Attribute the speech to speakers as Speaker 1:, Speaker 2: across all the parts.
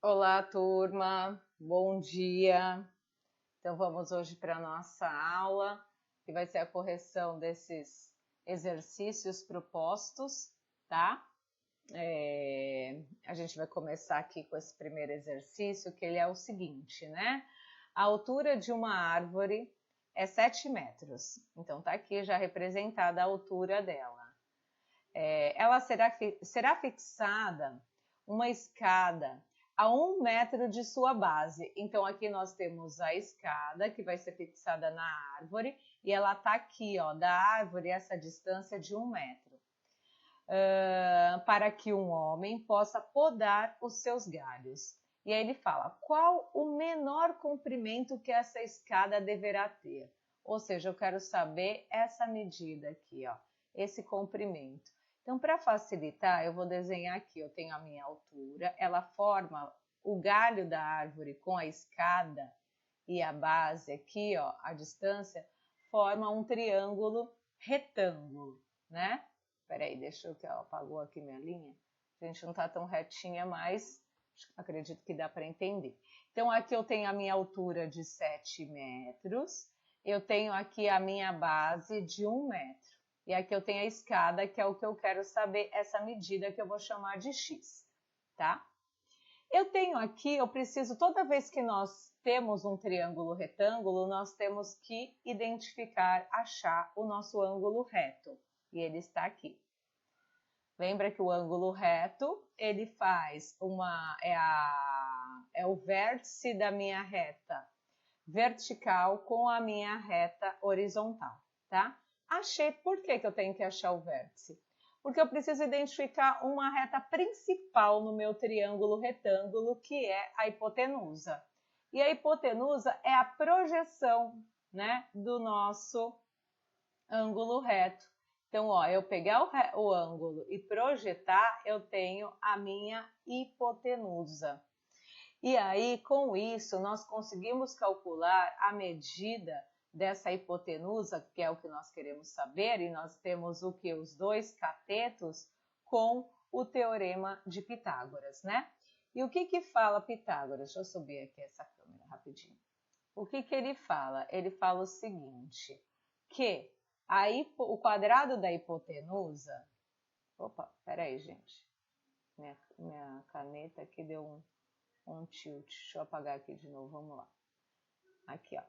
Speaker 1: Olá, turma, bom dia. Então, vamos hoje para a nossa aula, que vai ser a correção desses exercícios propostos, tá? A gente vai começar aqui com esse primeiro exercício, que ele é o seguinte, né? A altura de uma árvore é 7 metros. Então, tá aqui já representada a altura dela. Ela será fixada uma escada a 1 metro de sua base. Então, aqui nós temos a escada que vai ser fixada na árvore e ela está aqui, ó, da árvore, essa distância de 1 metro. Para que um homem possa podar os seus galhos. E aí ele fala, qual o menor comprimento que essa escada deverá ter? Ou seja, eu quero saber essa medida aqui, ó, esse comprimento. Então, para facilitar, eu vou desenhar aqui, eu tenho a minha altura, ela forma o galho da árvore com a escada e a base aqui, ó, a distância, forma um triângulo retângulo, né? Peraí, deixa eu que apagou aqui minha linha. A gente não está tão retinha, mas acredito que dá para entender. Então, aqui eu tenho a minha altura de 7 metros, eu tenho aqui a minha base de 1 metro. E aqui eu tenho a escada, que é o que eu quero saber, essa medida que eu vou chamar de x, tá? Eu tenho aqui, eu preciso, toda vez que nós temos um triângulo retângulo, nós temos que identificar, achar o nosso ângulo reto. E ele está aqui. Lembra que o ângulo reto, ele faz é o vértice da minha reta vertical com a minha reta horizontal, tá? Achei, por que eu tenho que achar o vértice? Porque eu preciso identificar uma reta principal no meu triângulo retângulo, que é a hipotenusa. E a hipotenusa é a projeção, né, do nosso ângulo reto. Então, ó, eu pegar o ângulo e projetar, eu tenho a minha hipotenusa. E aí, com isso, nós conseguimos calcular a medida dessa hipotenusa, que é o que nós queremos saber, e nós temos o que? Os dois catetos com o teorema de Pitágoras, né? E o que fala Pitágoras? Deixa eu subir aqui essa câmera rapidinho. O que ele fala? Ele fala o seguinte, que o quadrado da hipotenusa... Opa, peraí, gente. Minha caneta aqui deu um tilt. Deixa eu apagar aqui de novo, vamos lá. Aqui, ó.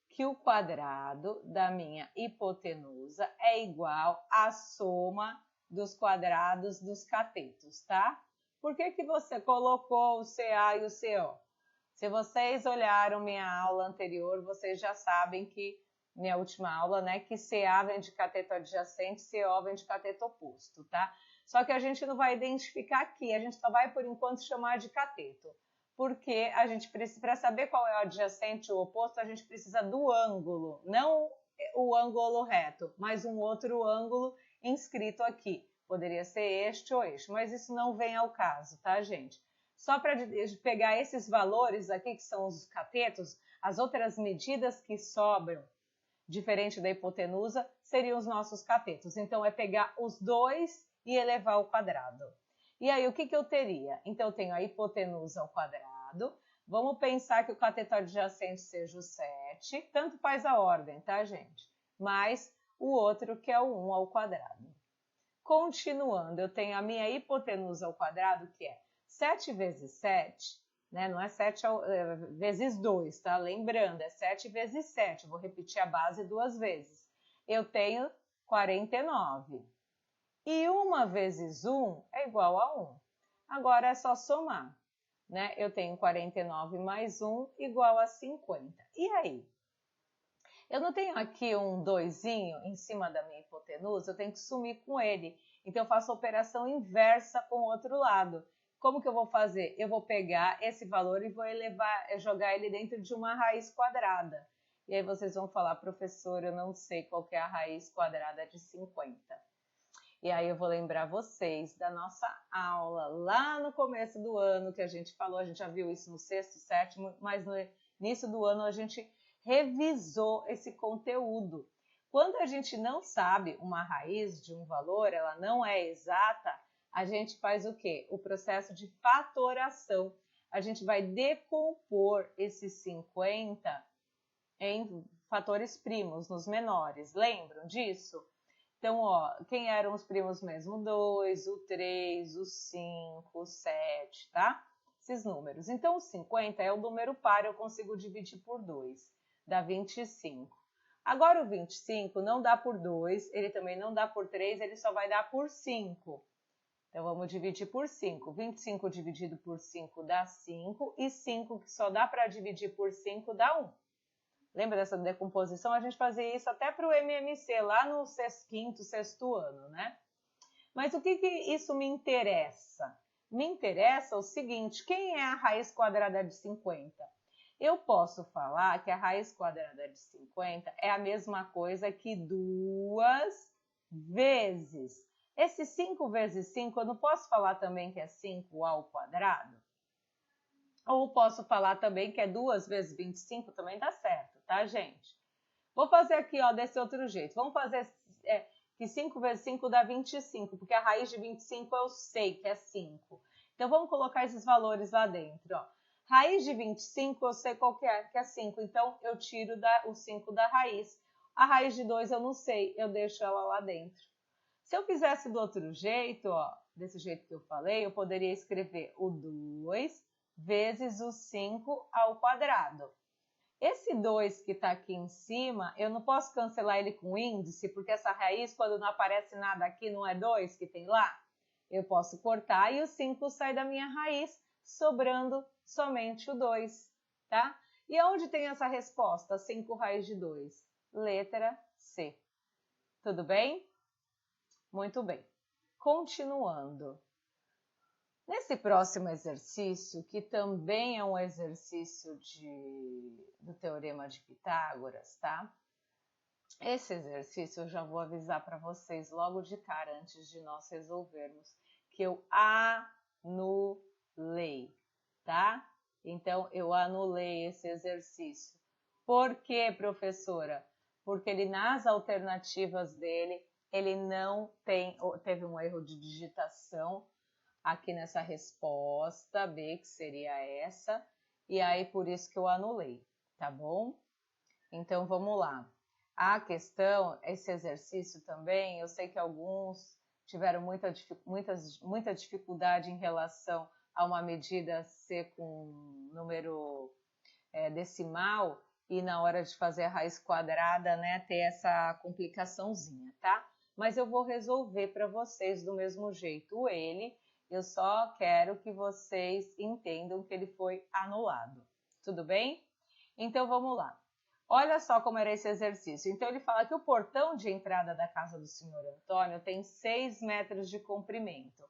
Speaker 1: Que o quadrado da minha hipotenusa é igual à soma dos quadrados dos catetos, tá? Por que você colocou o CA e o CO? Se vocês olharam minha aula anterior, vocês já sabem que, minha última aula, né, que CA vem de cateto adjacente, CO vem de cateto oposto, tá? Só que a gente não vai identificar aqui, a gente só vai, por enquanto, chamar de cateto. Porque a gente precisa, para saber qual é o adjacente e o oposto, a gente precisa do ângulo, não o ângulo reto, mas um outro ângulo inscrito aqui. Poderia ser este ou este, mas isso não vem ao caso, tá, gente? Só para pegar esses valores aqui, que são os catetos, as outras medidas que sobram, diferente da hipotenusa, seriam os nossos catetos. Então, é pegar os dois e elevar ao quadrado. E aí, o que eu teria? Então, eu tenho a hipotenusa ao quadrado. Vamos pensar que o cateto adjacente seja o 7. Tanto faz a ordem, tá, gente? Mais o outro, que é o 1 ao quadrado. Continuando, eu tenho a minha hipotenusa ao quadrado, que é 7 vezes 7, né? Não é 7 vezes 2, tá? Lembrando, é 7 vezes 7. Eu vou repetir a base 2 vezes. Eu tenho 49. E 1 vezes 1 é igual a 1. Agora é só somar, né? Eu tenho 49 mais 1 igual a 50. E aí? Eu não tenho aqui um 2 em cima da minha hipotenusa, eu tenho que sumir com ele. Então, eu faço a operação inversa com o outro lado. Como que eu vou fazer? Eu vou pegar esse valor e vou jogar ele dentro de uma raiz quadrada. E aí vocês vão falar, professor, eu não sei qual que é a raiz quadrada de 50. E aí eu vou lembrar vocês da nossa aula lá no começo do ano que a gente falou, a gente já viu isso no sexto, sétimo, mas no início do ano a gente revisou esse conteúdo. Quando a gente não sabe uma raiz de um valor, ela não é exata, a gente faz o quê? O processo de fatoração. a gente vai decompor esses 50 em fatores primos, nos menores. Lembram disso? Então, ó, quem eram os primos mesmo? O 2, o 3, o 5, o 7, tá? Esses números. Então, o 50 é o número par, eu consigo dividir por 2, dá 25. Agora, o 25 não dá por 2, ele também não dá por 3, ele só vai dar por 5. Então, vamos dividir por 5. 25 dividido por 5 dá 5, e 5 que só dá para dividir por 5 dá 1. Lembra dessa decomposição? A gente fazia isso até para o MMC, lá no quinto, sexto ano, né? Mas o que isso me interessa? Me interessa o seguinte, quem é a raiz quadrada de 50? Eu posso falar que a raiz quadrada de 50 é a mesma coisa que 2 vezes. Esse 5 vezes 5, eu não posso falar também que é 5 ao quadrado? Ou posso falar também que é 2 vezes 25, também dá certo, tá, gente? Vou fazer aqui, ó, desse outro jeito. Vamos fazer que 5 vezes 5 dá 25, porque a raiz de 25 eu sei que é 5. Então, vamos colocar esses valores lá dentro, ó. Raiz de 25 eu sei qual que é 5. Então, eu tiro o 5 da raiz. A raiz de 2 eu não sei, eu deixo ela lá dentro. Se eu fizesse do outro jeito, ó, desse jeito que eu falei, eu poderia escrever o 2 vezes o 5 ao quadrado. Esse 2 que está aqui em cima, eu não posso cancelar ele com índice, porque essa raiz, quando não aparece nada aqui, não é 2 que tem lá? Eu posso cortar e o 5 sai da minha raiz, sobrando somente o 2, tá? E onde tem essa resposta? 5 raiz de 2. Letra C. Tudo bem? Muito bem. Continuando. Nesse próximo exercício, que também é um exercício do Teorema de Pitágoras, tá? Esse exercício eu já vou avisar para vocês logo de cara, antes de nós resolvermos, que eu anulei, tá? Então, eu anulei esse exercício. Por quê, professora? Porque ele, nas alternativas dele, ele não teve um erro de digitação aqui nessa resposta B, que seria essa, e aí por isso que eu anulei, tá bom? Então, vamos lá. A questão, esse exercício também, eu sei que alguns tiveram muita dificuldade em relação a uma medida ser com número decimal e na hora de fazer a raiz quadrada, né, ter essa complicaçãozinha, tá? Mas eu vou resolver para vocês do mesmo jeito ele. Eu só quero que vocês entendam que ele foi anulado. Tudo bem? Então, vamos lá. Olha só como era esse exercício. Então, ele fala que o portão de entrada da casa do senhor Antônio tem 6 metros de comprimento.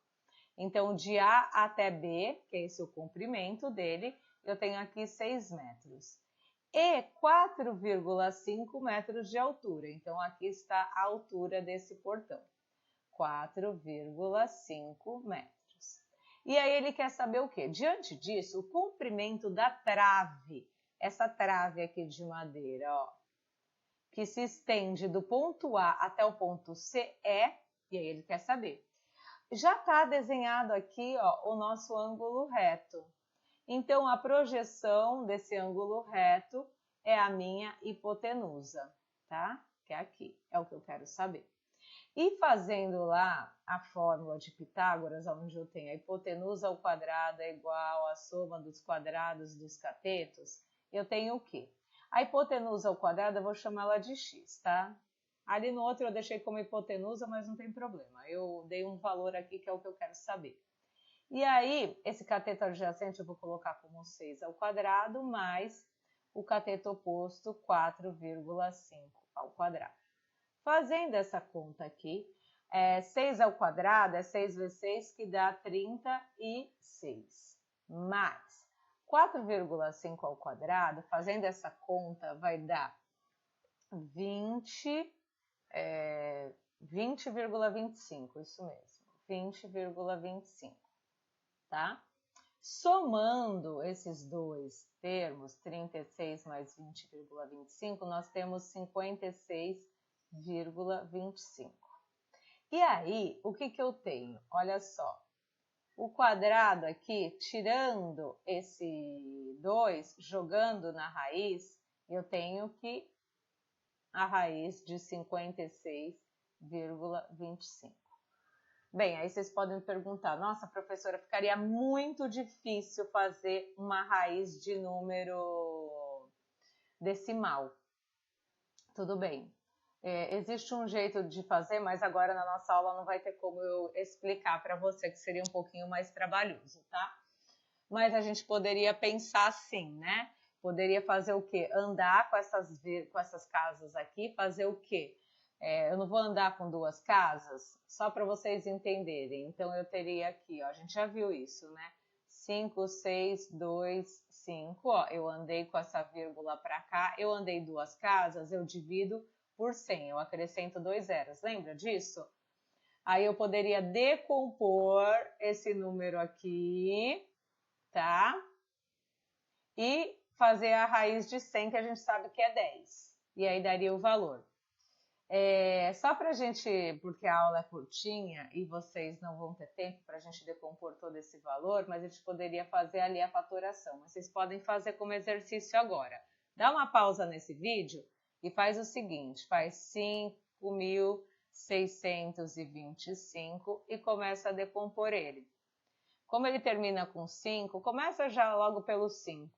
Speaker 1: Então, de A até B, que é esse o comprimento dele, eu tenho aqui 6 metros. E 4,5 metros de altura. Então, aqui está a altura desse portão. 4,5 metros. E aí ele quer saber o quê? Diante disso, o comprimento da trave, essa trave aqui de madeira, ó, que se estende do ponto A até o ponto C e aí ele quer saber. Já está desenhado aqui, ó, o nosso ângulo reto. Então, a projeção desse ângulo reto é a minha hipotenusa, tá? Que é aqui, é o que eu quero saber. E fazendo lá a fórmula de Pitágoras, onde eu tenho a hipotenusa ao quadrado é igual à soma dos quadrados dos catetos, eu tenho o quê? A hipotenusa ao quadrado eu vou chamar ela de x, tá? Ali no outro eu deixei como hipotenusa, mas não tem problema. Eu dei um valor aqui que é o que eu quero saber. E aí, esse cateto adjacente eu vou colocar como 6 ao quadrado, mais o cateto oposto, 4,5 ao quadrado. Fazendo essa conta aqui, 6 ao quadrado é 6 vezes 6, que dá 36. Mais 4,5 ao quadrado, fazendo essa conta, vai dar 20,25, isso mesmo, 20,25, tá? Somando esses dois termos, 36 mais 20,25, nós temos 56,25. E aí, o que eu tenho? Olha só, O quadrado aqui, tirando esse 2, jogando na raiz, eu tenho que a raiz de 56,25. Bem, aí vocês podem me perguntar, nossa, professora, ficaria muito difícil fazer uma raiz de número decimal. Tudo bem. Existe um jeito de fazer, mas agora na nossa aula não vai ter como eu explicar para você, que seria um pouquinho mais trabalhoso, tá? Mas a gente poderia pensar assim, né? Poderia fazer o quê? Andar com essas casas aqui, fazer o quê? Eu não vou andar com duas casas, só para vocês entenderem. Então, eu teria aqui, ó, a gente já viu isso, né? 5, 6, 2, 5, ó, eu andei com essa vírgula para cá, eu andei duas casas, eu divido por 100, eu acrescento 2 zeros, lembra disso? Aí eu poderia decompor esse número aqui, tá? E fazer a raiz de 100, que a gente sabe que é 10. E aí daria o valor. Só pra gente, porque a aula é curtinha e vocês não vão ter tempo pra gente decompor todo esse valor, mas a gente poderia fazer ali a fatoração. Mas vocês podem fazer como exercício agora. Dá uma pausa nesse vídeo e faz o seguinte, faz 5.625 e começa a decompor ele. Como ele termina com 5, começa já logo pelo 5,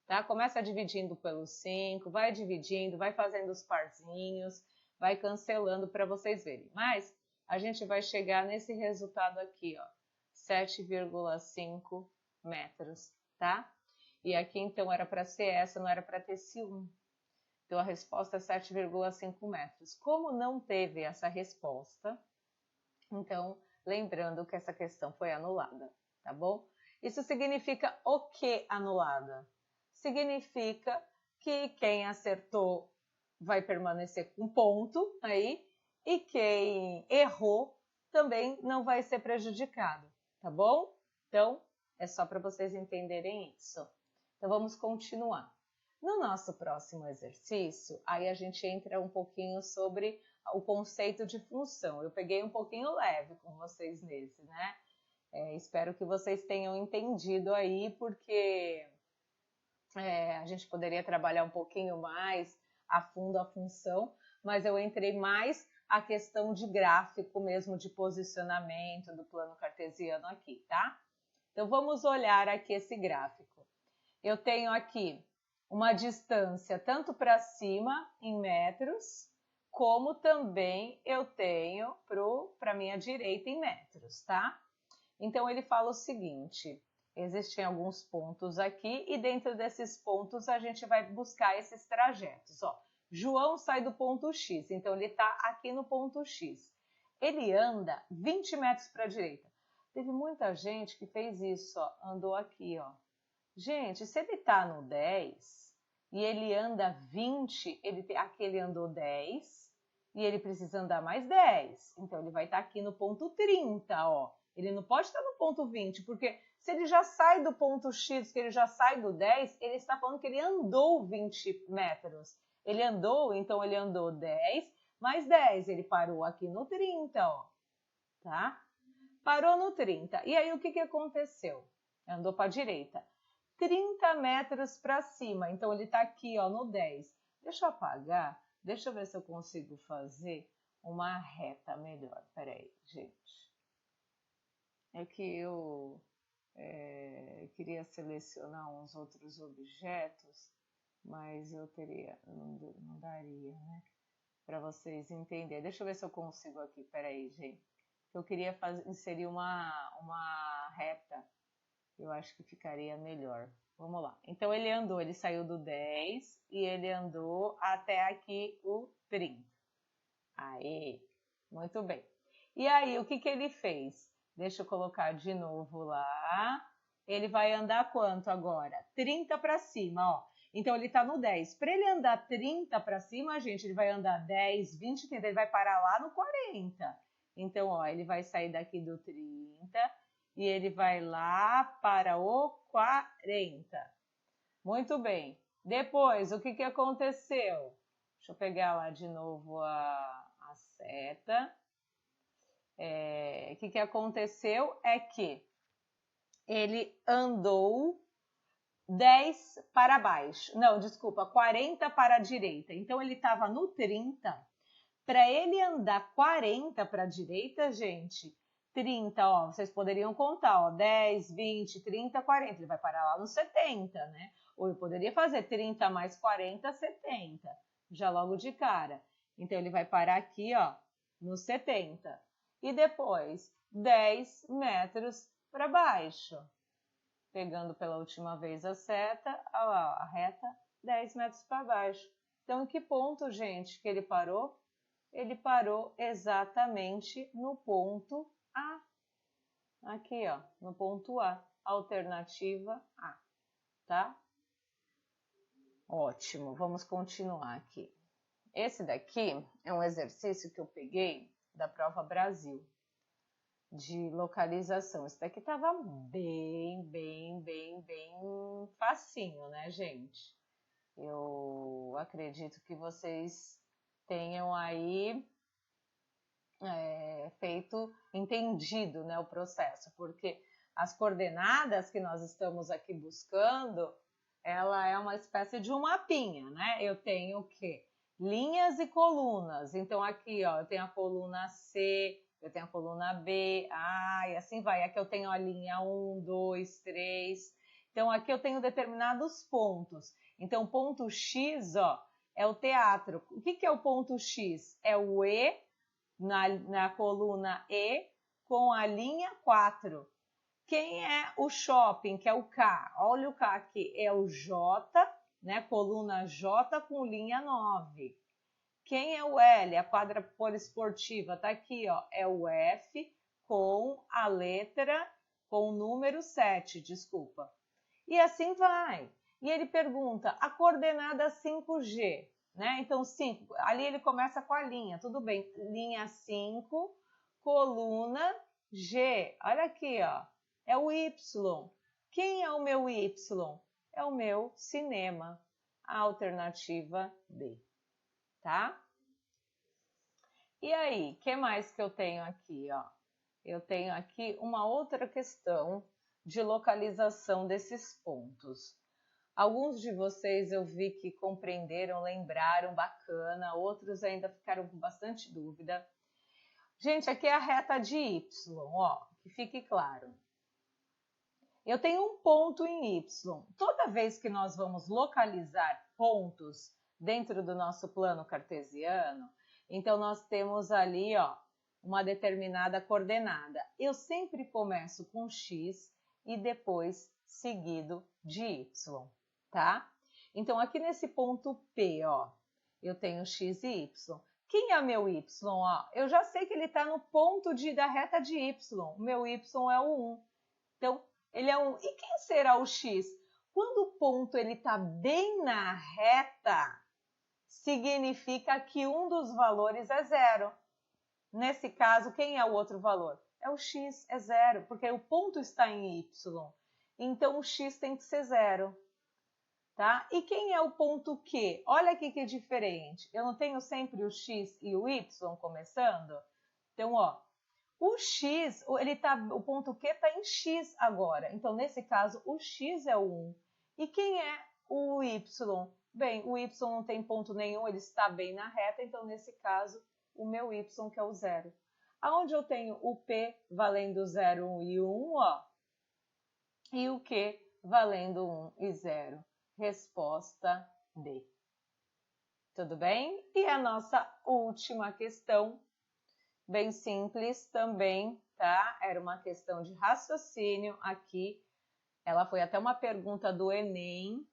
Speaker 1: tá? Começa dividindo pelo 5, vai dividindo, vai fazendo os parzinhos, vai cancelando para vocês verem. Mas a gente vai chegar nesse resultado aqui, ó, 7,5 metros, tá? E aqui então era para ser essa, não era para ter esse 1. Então a resposta é 7,5 metros. Como não teve essa resposta, então lembrando que essa questão foi anulada, tá bom? Isso significa o que anulada? Significa que quem acertou vai permanecer com ponto aí e quem errou também não vai ser prejudicado, tá bom? Então, é só para vocês entenderem isso. Então, vamos continuar. No nosso próximo exercício, aí a gente entra um pouquinho sobre o conceito de função. Eu peguei um pouquinho leve com vocês nesse, né? Espero que vocês tenham entendido aí, porque a gente poderia trabalhar um pouquinho mais a fundo a função, mas eu entrei mais a questão de gráfico mesmo, de posicionamento do plano cartesiano aqui, tá? Então, vamos olhar aqui esse gráfico. Eu tenho aqui uma distância tanto para cima, em metros, como também eu tenho para a minha direita em metros, tá? Então, ele fala o seguinte, existem alguns pontos aqui e dentro desses pontos a gente vai buscar esses trajetos, ó. João sai do ponto X, então ele está aqui no ponto X. Ele anda 20 metros para a direita. Teve muita gente que fez isso, ó, andou aqui, ó. Gente, se ele está no 10 e ele anda 20, aqui ele andou 10 e ele precisa andar mais 10. Então, ele vai estar aqui no ponto 30, ó. Ele não pode estar no ponto 20, porque se ele já sai do ponto X, que ele já sai do 10, ele está falando que ele andou 20 metros. Ele andou, então ele andou 10 mais 10. Ele parou aqui no 30, ó. Tá? Parou no 30. E aí, o que aconteceu? Andou para a direita. 30 metros para cima. Então, ele está aqui, ó, no 10. Deixa eu apagar. Deixa eu ver se eu consigo fazer uma reta melhor. Peraí, gente. É que eu queria selecionar uns outros objetos, mas eu teria, não daria, né? Para vocês entenderem. Deixa eu ver se eu consigo aqui. Peraí, gente. Eu queria inserir uma reta. Eu acho que ficaria melhor. Vamos lá. Então, ele saiu do 10 e ele andou até aqui o 30. Aí, muito bem. E aí, o que ele fez? Deixa eu colocar de novo lá. Ele vai andar quanto agora? 30 para cima, ó. Então, ele está no 10. Para ele andar 30 para cima, gente, ele vai andar 10, 20, 30. Ele vai parar lá no 40. Então, ó, ele vai sair daqui do 30 e ele vai lá para o 40. Muito bem. Depois, o que aconteceu? Deixa eu pegar lá de novo a seta. O que aconteceu é que ele andou 10 para baixo. Não, desculpa, 40 para a direita. Então, ele estava no 30. Para ele andar 40 para a direita, gente, 30, ó, vocês poderiam contar, ó, 10, 20, 30, 40. Ele vai parar lá no 70, né? Ou eu poderia fazer 30 mais 40, 70. Já logo de cara. Então, ele vai parar aqui, ó, no 70. E depois, 10 metros para baixo. Pegando pela última vez a seta, a reta, 10 metros para baixo. Então, em que ponto, gente, que ele parou? Ele parou exatamente no ponto A. Aqui, ó, no ponto A. Alternativa A, tá? Ótimo, vamos continuar aqui. Esse daqui é um exercício que eu peguei da Prova Brasil, de localização. Esse daqui tava bem facinho, né, gente? Eu acredito que vocês tenham aí entendido, né, o processo, porque as coordenadas que nós estamos aqui buscando, ela é uma espécie de um mapinha, né? Eu tenho o quê? Linhas e colunas. Então, aqui, ó, eu tenho a coluna C, eu tenho a coluna B, A, e assim vai. Aqui eu tenho a linha 1, 2, 3. Então, aqui eu tenho determinados pontos. Então, o ponto X, ó, é o teatro. O que é o ponto X? É o E na coluna E com a linha 4. Quem é o shopping, que é o K? Olha o K aqui, é o J, né? Coluna J com linha 9. Quem é o L? A quadra poliesportiva, tá aqui, ó, é o F com a letra, com o número 7, desculpa. E assim vai. E ele pergunta a coordenada 5G, né? Então, 5, ali ele começa com a linha, tudo bem. Linha 5, coluna G. Olha aqui, ó. É o Y. Quem é o meu Y? É o meu cinema. A alternativa B, tá? E aí, o que mais que eu tenho aqui, ó? Eu tenho aqui uma outra questão de localização desses pontos. Alguns de vocês eu vi que compreenderam, lembraram, bacana, outros ainda ficaram com bastante dúvida. Gente, aqui é a reta de Y, ó, que fique claro. Eu tenho um ponto em Y. Toda vez que nós vamos localizar pontos dentro do nosso plano cartesiano, então nós temos ali, ó, uma determinada coordenada. Eu sempre começo com X e depois seguido de Y, tá? Então aqui nesse ponto P, ó, eu tenho X e Y. Quem é meu Y? Ó, eu já sei que ele está no ponto da reta de Y. O meu Y é o 1. Então, ele é 1. E quem será o X? Quando o ponto está bem na reta, significa que um dos valores é 0. Nesse caso, quem é o outro valor? É o X, é 0, porque o ponto está em Y. Então, o X tem que ser 0. Tá? E quem é o ponto Q? Olha aqui que diferente. Eu não tenho sempre o X e o Y começando? Então, ó, o X, o ponto Q está em X agora. Então, nesse caso, o X é o 1. E quem é o Y? Bem, o Y não tem ponto nenhum, ele está bem na reta. Então, nesse caso, o meu Y que é o 0. Aonde eu tenho o P valendo 0, 1 e 1, ó. E o Q valendo 1 e 0. Resposta D. Tudo bem? E a nossa última questão, bem simples também, tá? Era uma questão de raciocínio aqui. Ela foi até uma pergunta do Enem.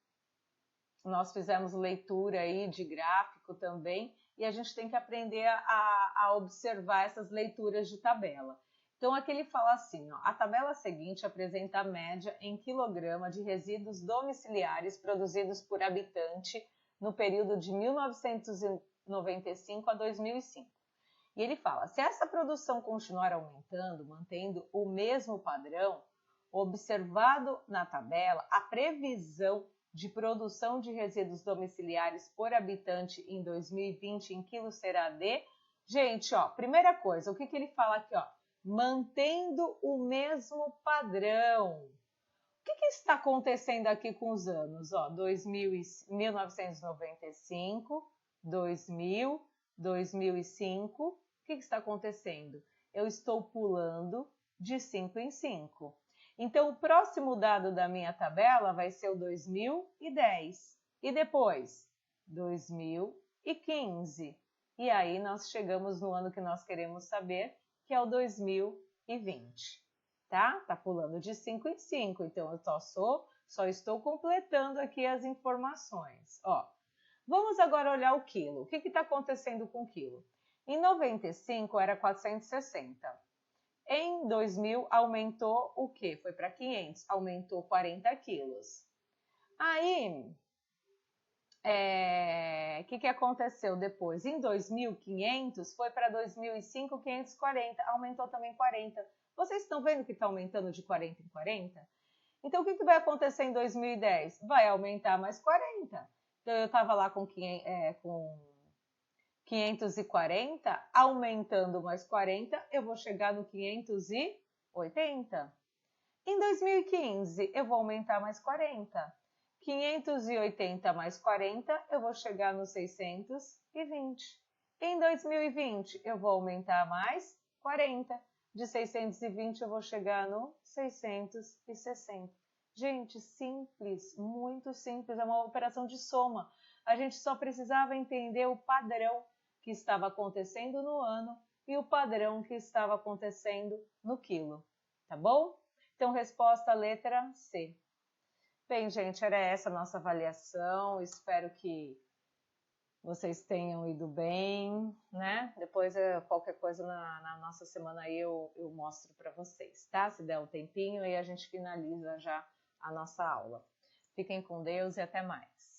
Speaker 1: Nós fizemos leitura aí de gráfico também. E a gente tem que aprender a observar essas leituras de tabela. Então, aqui ele fala assim, ó, a tabela seguinte apresenta a média em quilograma de resíduos domiciliares produzidos por habitante no período de 1995 a 2005. E ele fala, se essa produção continuar aumentando, mantendo o mesmo padrão observado na tabela, a previsão de produção de resíduos domiciliares por habitante em 2020 em quilos será de... Gente, ó, primeira coisa, o que ele fala aqui, ó? Mantendo o mesmo padrão. que está acontecendo aqui com os anos? Ó, 1995, 2000, 2005. O que está acontecendo? Eu estou pulando de 5 em 5. Então, o próximo dado da minha tabela vai ser o 2010. E depois? 2015. E aí, nós chegamos no ano que nós queremos saber, que é o 2020. Tá? Tá pulando de 5 em 5. Então, eu só estou completando aqui as informações. Ó, vamos agora olhar o quilo. O que está acontecendo com o quilo? Em 95 era 460. Em 2000 aumentou o quê? Foi para 500, aumentou 40 quilos. Aí, o que aconteceu depois? Em 2.500 foi para 2005, 540, aumentou também 40. Vocês estão vendo que está aumentando de 40 em 40? Então, o que vai acontecer em 2010? Vai aumentar mais 40. Então, eu estava lá com 540, aumentando mais 40, eu vou chegar no 580. Em 2015, eu vou aumentar mais 40. 580 mais 40, eu vou chegar no 620. Em 2020, eu vou aumentar mais 40. De 620, eu vou chegar no 660. Gente, simples, muito simples, é uma operação de soma. A gente só precisava entender o padrão que estava acontecendo no ano e o padrão que estava acontecendo no quilo, tá bom? Então, resposta letra C. Bem, gente, era essa a nossa avaliação. Espero que vocês tenham ido bem, né? Depois, qualquer coisa na nossa semana aí eu mostro para vocês, tá? Se der um tempinho, aí a gente finaliza já a nossa aula. Fiquem com Deus e até mais.